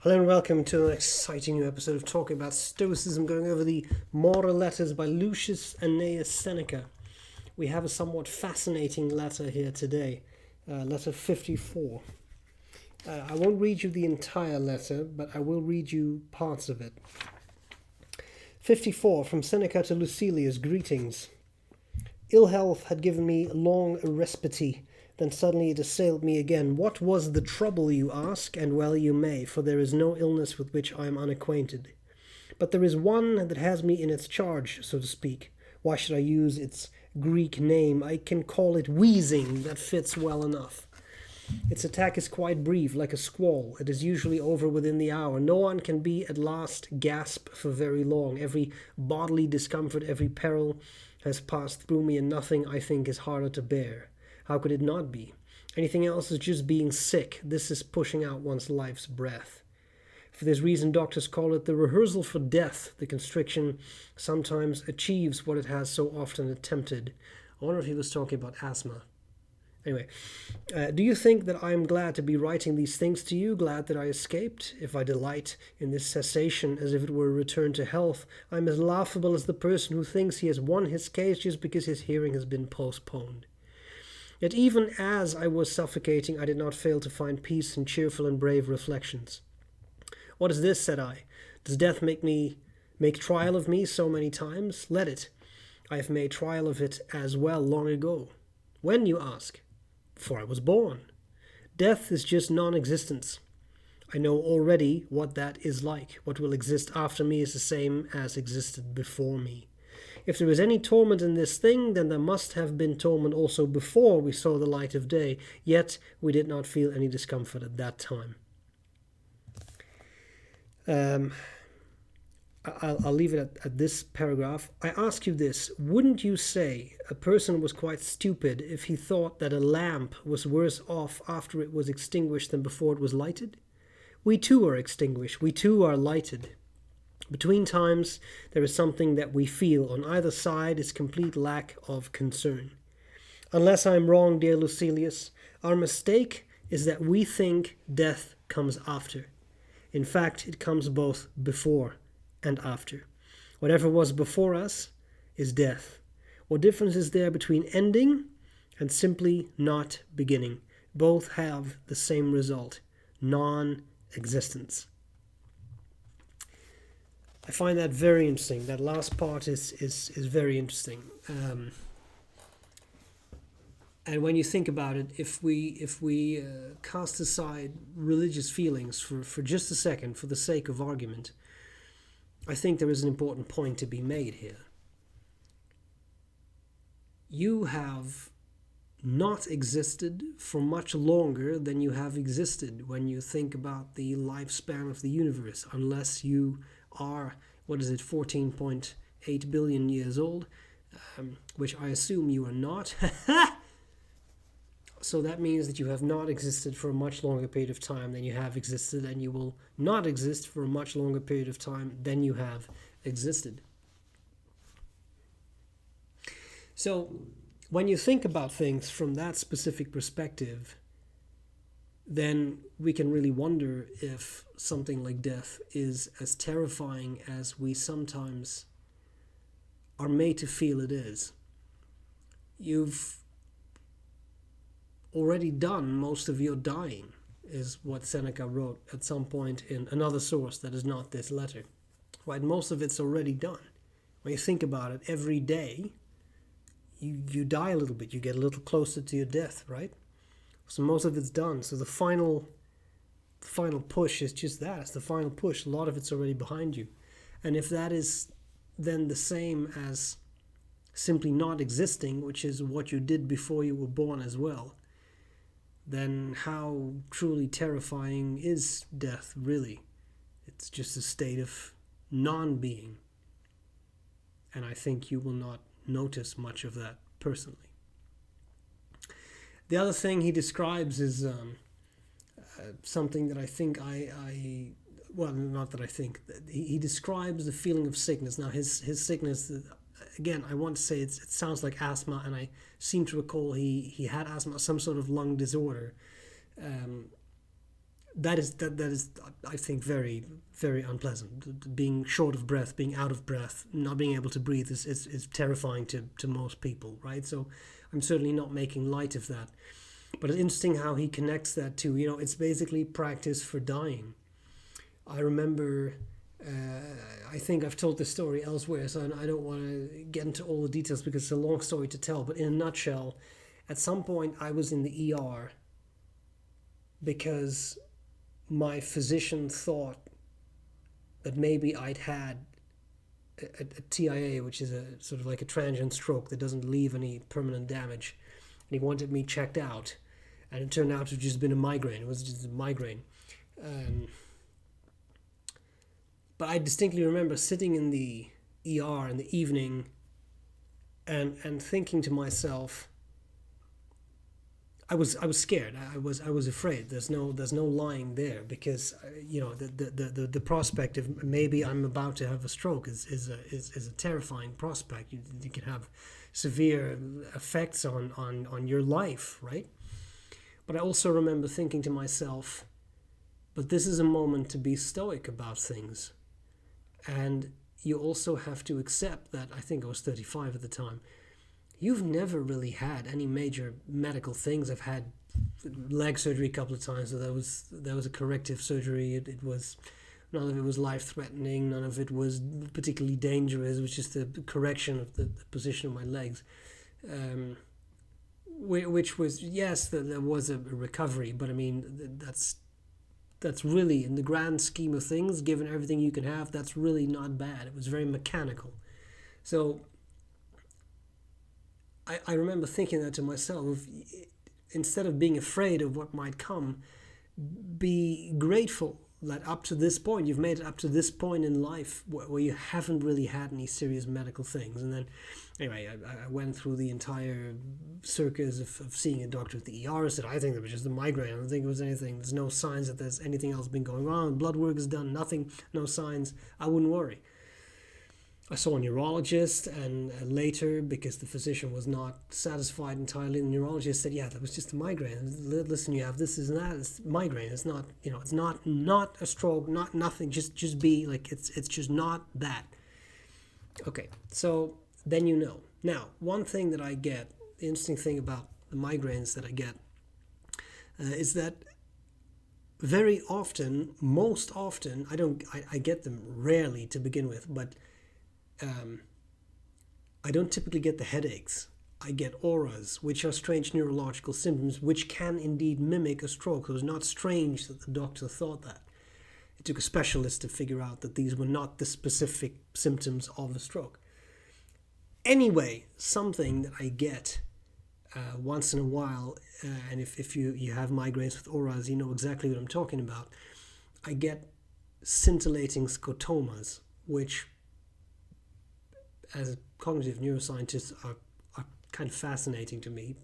Hello and welcome to an exciting new episode of talking about Stoicism, going over the moral letters by Lucius Annaeus Seneca. We have a somewhat fascinating letter here today, letter 54. I won't read you the entire letter, but I will read you parts of it. 54, from Seneca to Lucilius, greetings. Ill health had given me long respite. Then suddenly it assailed me again. What was the trouble, you ask? And well you may, for there is no illness with which I am unacquainted. But there is one that has me in its charge, so to speak. Why should I use its Greek name? I can call it wheezing. That fits well enough. Its attack is quite brief, like a squall. It is usually over within the hour. No one can be at last gasp for very long. Every bodily discomfort, every peril has passed through me, and nothing, I think, is harder to bear. How could it not be? Anything else is just being sick. This is pushing out one's life's breath. For this reason, doctors call it the rehearsal for death. The constriction sometimes achieves what it has so often attempted. I wonder if he was talking about asthma. Anyway, do you think that I am glad to be writing these things to you, glad that I escaped? If I delight in this cessation as if it were a return to health, I am as laughable as the person who thinks he has won his case just because his hearing has been postponed. Yet even as I was suffocating, I did not fail to find peace in cheerful and brave reflections. What is this, said I? Does death make trial of me so many times? Let it. I have made trial of it as well long ago. When, you ask? Before I was born. Death is just non-existence. I know already what that is like. What will exist after me is the same as existed before me. If there is any torment in this thing, then there must have been torment also before we saw the light of day, yet we did not feel any discomfort at that time. I'll leave it at this paragraph. I ask you this, wouldn't you say a person was quite stupid if he thought that a lamp was worse off after it was extinguished than before it was lighted? We too are extinguished, we too are lighted. Between times, there is something that we feel. On either side is complete lack of concern. Unless I am wrong, dear Lucilius, our mistake is that we think death comes after. In fact, it comes both before and after. Whatever was before us is death. What difference is there between ending and simply not beginning? Both have the same result, non-existence. I find that very interesting. That last part is very interesting. And when you think about it, if we cast aside religious feelings for just a second, for the sake of argument, I think there is an important point to be made here. You have not existed for much longer than you have existed when you think about the lifespan of the universe, unless you are, 14.8 billion years old, which I assume you are not. So that means that you have not existed for a much longer period of time than you have existed, and you will not exist for a much longer period of time than you have existed. So when you think about things from that specific perspective, then we can really wonder if something like death is as terrifying as we sometimes are made to feel it is. You've already done most of your dying, is what Seneca wrote at some point in another source that is not this letter. Right? Most of it's already done. When you think about it, every day you die a little bit, you get a little closer to your death, right? So most of it's done. So the final push is just that. It's the final push. A lot of it's already behind you. And if that is then the same as simply not existing, which is what you did before you were born as well, then how truly terrifying is death really? It's just a state of non-being. And I think you will not notice much of that personally. The other thing he describes is something that I think he describes the feeling of sickness. Now his sickness, again, I want to say it sounds like asthma, and I seem to recall he had asthma, some sort of lung disorder. that is I think very, very unpleasant. Being short of breath, being out of breath, not being able to breathe is terrifying to most people, right? So I'm certainly not making light of that. But it's interesting how he connects that to, it's basically practice for dying. I remember, I think I've told this story elsewhere, so I don't want to get into all the details because it's a long story to tell. But in a nutshell, at some point I was in the ER because my physician thought that maybe I'd had a TIA, which is a sort of like a transient stroke that doesn't leave any permanent damage. And he wanted me checked out. And it turned out to have just been a migraine. It was just a migraine. But I distinctly remember sitting in the ER in the evening and thinking to myself, I was scared. I was afraid. There's no lying there because the prospect of maybe I'm about to have a stroke is a terrifying prospect. You can have severe effects on your life, right? But I also remember thinking to myself, but this is a moment to be stoic about things, and you also have to accept that. I think I was 35 at the time. You've never really had any major medical things. I've had leg surgery a couple of times, so that was a corrective surgery. It was, none of it was life-threatening, none of it was particularly dangerous. It was just a correction of the position of my legs, which was, yes, there was a recovery, but I mean that's really, in the grand scheme of things, given everything you can have, that's really not bad. It was very mechanical. So I remember thinking that to myself, instead of being afraid of what might come, be grateful that up to this point, you've made it up to this point in life where you haven't really had any serious medical things. And then, anyway, I went through the entire circus of seeing a doctor at the ER. I said, I think it was just a migraine. I don't think it was anything. There's no signs that there's anything else been going on. Blood work is done, nothing, no signs. I wouldn't worry. I saw a neurologist, and later, because the physician was not satisfied entirely, the neurologist said, yeah, that was just a migraine. Listen, you have this and that. It's migraine. It's not, it's not a stroke, not nothing. Just be like, it's just not that. Okay, so then Now, one thing that I get, the interesting thing about the migraines that I get, is that very often, most often, I get them rarely to begin with, but I don't typically get the headaches. I get auras, which are strange neurological symptoms, which can indeed mimic a stroke. It was not strange that the doctor thought that. It took a specialist to figure out that these were not the specific symptoms of a stroke. Anyway, something that I get once in a while, and if you have migraines with auras, you know exactly what I'm talking about. I get scintillating scotomas, which, as a cognitive neuroscientist, are kind of fascinating to me.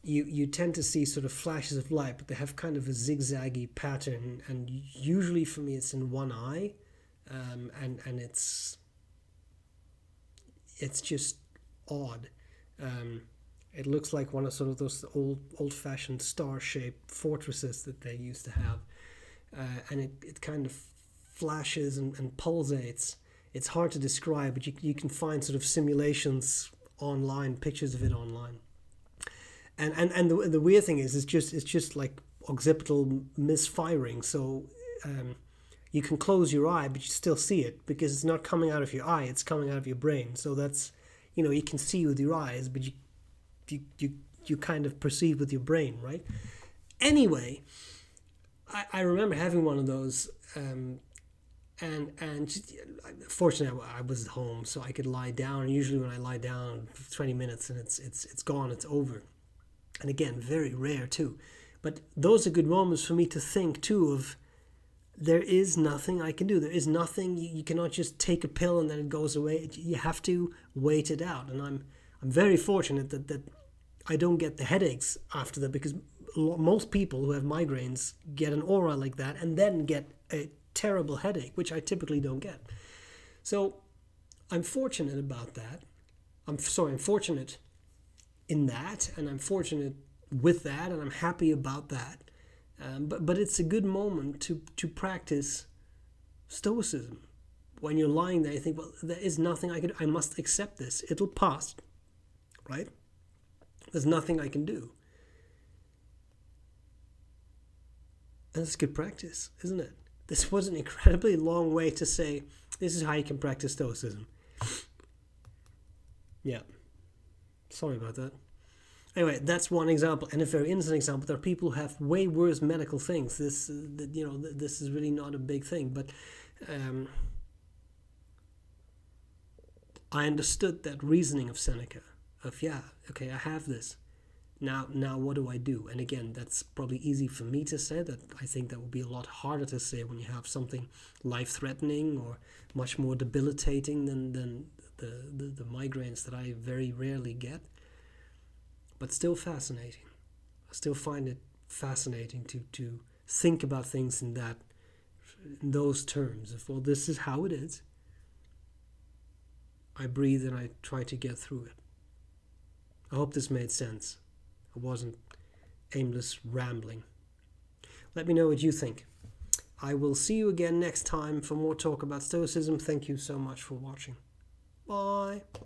You tend to see sort of flashes of light, but they have kind of a zigzaggy pattern, and usually for me it's in one eye, and it's just odd. It looks like one of sort of those old-fashioned star-shaped fortresses that they used to have, and it kind of flashes and pulsates. It's hard to describe, but you can find sort of simulations online, pictures of it online. And the weird thing is, it's just like occipital misfiring. So you can close your eye, but you still see it because it's not coming out of your eye; it's coming out of your brain. So that's, you can see with your eyes, but you kind of perceive with your brain, right? Anyway, I remember having one of those. And just, fortunately, I was at home, so I could lie down. And usually, when I lie down, 20 minutes, and it's gone, it's over. And again, very rare too. But those are good moments for me to think too of, there is nothing I can do. There is nothing. You cannot just take a pill and then it goes away. You have to wait it out. And I'm very fortunate that I don't get the headaches after that, because most people who have migraines get an aura like that and then get a terrible headache, which I typically don't get. So I'm fortunate about that. I'm fortunate in that, and I'm fortunate with that, and I'm happy about that. But it's a good moment to practice Stoicism. When you're lying there, you think, well, there is nothing I must accept this. It'll pass, right? There's nothing I can do. And it's good practice, isn't it? This was an incredibly long way to say, this is how you can practice Stoicism. Yeah. Sorry about that. Anyway, that's one example, and a very innocent example. There are people who have way worse medical things. This is really not a big thing, but I understood that reasoning of Seneca. Of I have this. Now what do I do? And again, that's probably easy for me to say. That I think that would be a lot harder to say when you have something life-threatening or much more debilitating than the migraines that I very rarely get. But still fascinating. I still find it fascinating to think about things in those terms. Of, well, this is how it is. I breathe and I try to get through it. I hope this made sense. It wasn't aimless rambling. Let me know what you think. I will see you again next time for more talk about Stoicism. Thank you so much for watching. Bye.